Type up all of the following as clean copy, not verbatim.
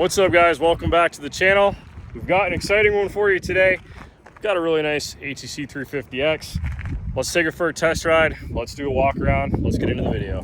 What's up, guys? Welcome back to the channel. We've got an exciting one for you today. We've got a really nice ATC350X. Let's take it for a test ride. Let's do a walk around. Let's get into the video.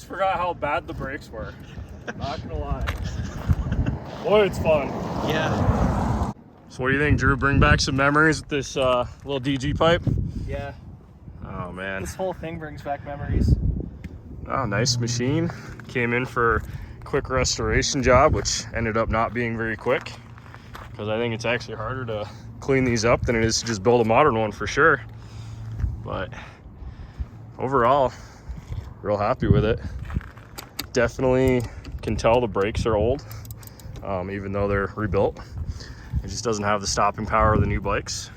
Forgot how bad the brakes were. Not gonna lie. Boy, it's fun. Yeah. So what do you think, Drew? Bring back some memories with this little DG pipe? Yeah. Oh man. This whole thing brings back memories. Oh, nice machine. Came in for a quick restoration job, which ended up not being very quick, because I think it's actually harder to clean these up than it is to just build a modern one for sure. But overall, real happy with it. Definitely can tell the brakes are old, even though they're rebuilt. It just doesn't have the stopping power of the new bikes.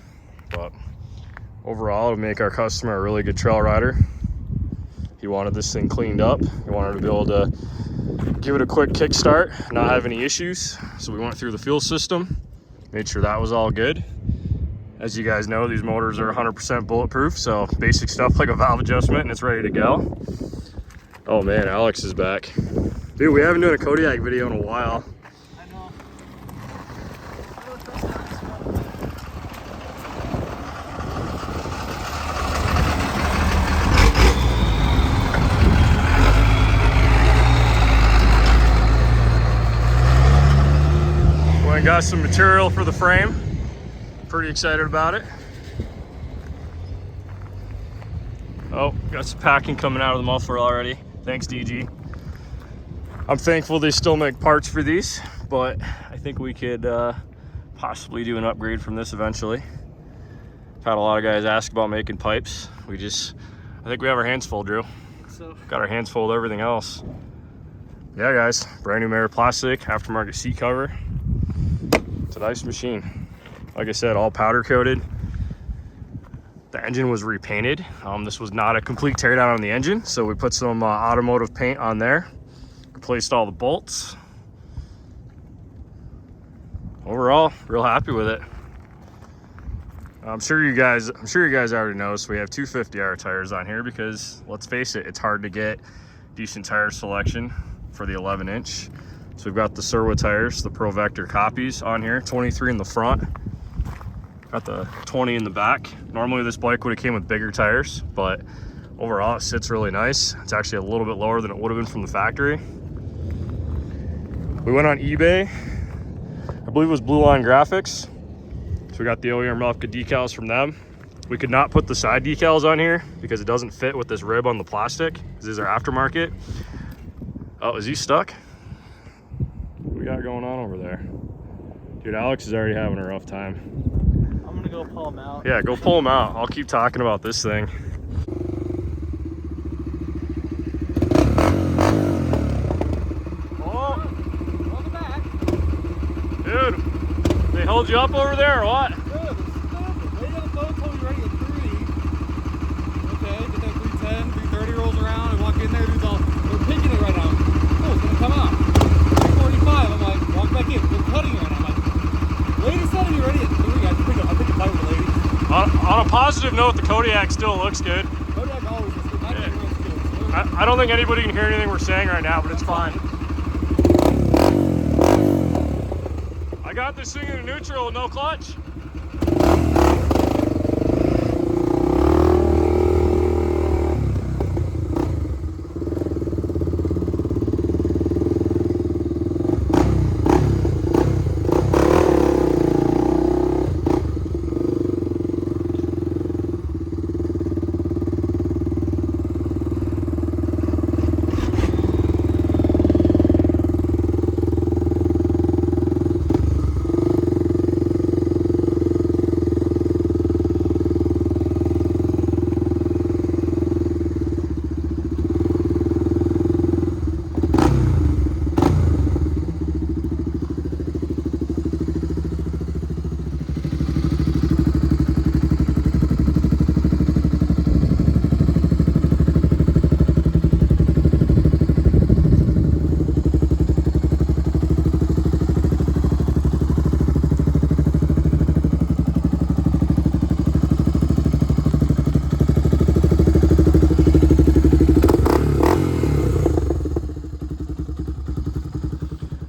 But overall, it'll make our customer a really good trail rider. He wanted this thing cleaned up. He wanted to be able to give it a quick kickstart, not have any issues. So we went through the fuel system, made sure that was all good. As you guys know, these motors are 100% bulletproof, so basic stuff like a valve adjustment and it's ready to go. Oh man, Alex is back. Dude, we haven't done a Kodiak video in a while. I know. Went and got some material for the frame. Pretty excited about it. Oh, got some packing coming out of the muffler already. Thanks, DG. I'm thankful they still make parts for these, but I think we could possibly do an upgrade from this eventually. I've had a lot of guys ask about making pipes. I think we have our hands full, Drew. So Got our hands full with everything else. Yeah, guys, brand new mirror plastic, aftermarket seat cover. It's a nice machine. Like I said, all powder coated. The engine was repainted. This was not a complete teardown on the engine, so we put some automotive paint on there. Replaced all the bolts. Overall, real happy with it. I'm sure you guys already know, so we have 250R tires on here because, let's face it, it's hard to get decent tire selection for the 11-inch. So we've got the Serwa tires, the Pro Vector copies on here, 23 in the front. Got the 20 in the back. Normally this bike would have came with bigger tires, but overall it sits really nice. It's actually a little bit lower than it would have been from the factory. We went on eBay. I believe it was Blue Line Graphics. So we got the OEM replica decals from them. We could not put the side decals on here because it doesn't fit with this rib on the plastic. These are aftermarket. Oh, is he stuck? What we got going on over there? Dude, Alex is already having a rough time. I'm gonna go pull them out. Yeah, go pull them out. I'll keep talking about this thing. Oh, welcome back. dude, they held you up over there or what? Dude, it's stupid. positive note, the Kodiak still looks good. Kodiak always looks good. That thing looks good. I don't think anybody can hear anything we're saying right now, but it's fine. I got this thing in neutral, no clutch.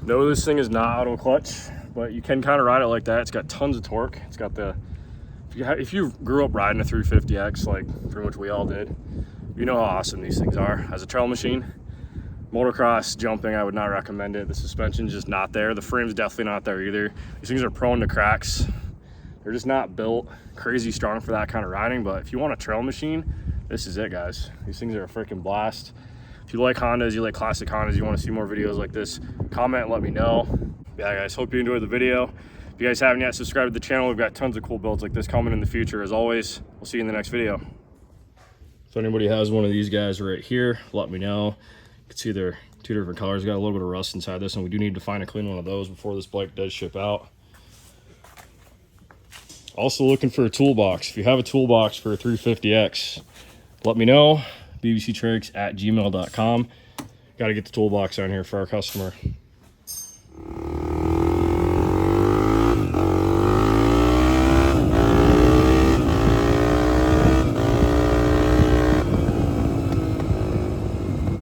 No, this thing is not auto clutch, but you can kind of ride it like that. It's got tons of torque. It's got the, if you grew up riding a 350X, like pretty much we all did, you know how awesome these things are. As a trail machine, motocross, jumping, I would not recommend it. The suspension's just not there. The frame's definitely not there either. These things are prone to cracks. They're just not built crazy strong for that kind of riding, but if you want a trail machine, this is it, guys. These things are a freaking blast. If you like Hondas, you like classic Hondas, you want to see more videos like this, comment and let me know. Yeah, guys, hope you enjoyed the video. If you guys haven't yet subscribed to the channel, we've got tons of cool builds like this coming in the future. As always, we'll see you in the next video. If anybody has one of these guys right here, let me know. You can see they're two different colors. Got a little bit of rust inside this, and we do need to find a clean one of those before this bike does ship out. Also looking for a toolbox. If you have a toolbox for a 350X, let me know. bbctricks@gmail.com. Got to get the toolbox on here for our customer.